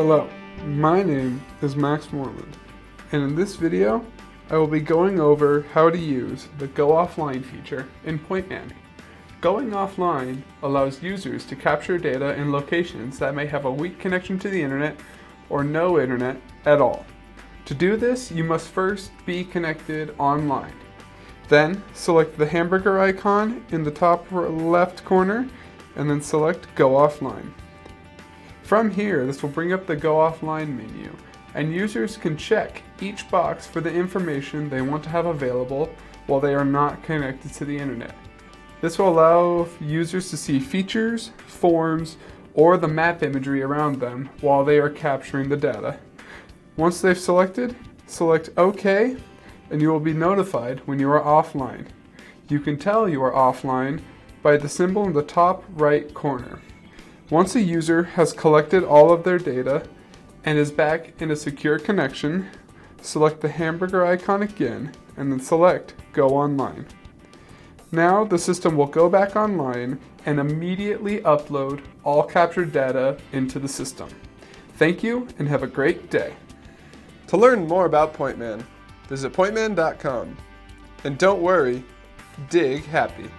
Hello, my name is Max Moreland, and in this video, I will be going over how to use the Go Offline feature in PointMan. Going offline allows users to capture data in locations that may have a weak connection to the internet or no internet at all. To do this, you must first be connected online. Then select the hamburger icon in the top left corner and then select Go Offline. From here, this will bring up the Go Offline menu, and users can check each box for the information they want to have available while they are not connected to the internet. This will allow users to see features, forms, or the map imagery around them while they are capturing the data. Once they've selected, select OK, and you will be notified when you are offline. You can tell you are offline by the symbol in the top right corner. Once a user has collected all of their data and is back in a secure connection, select the hamburger icon again and then select Go Online. Now the system will go back online and immediately upload all captured data into the system. Thank you and have a great day. To learn more about PointMan, visit pointman.com. And don't worry, dig happy.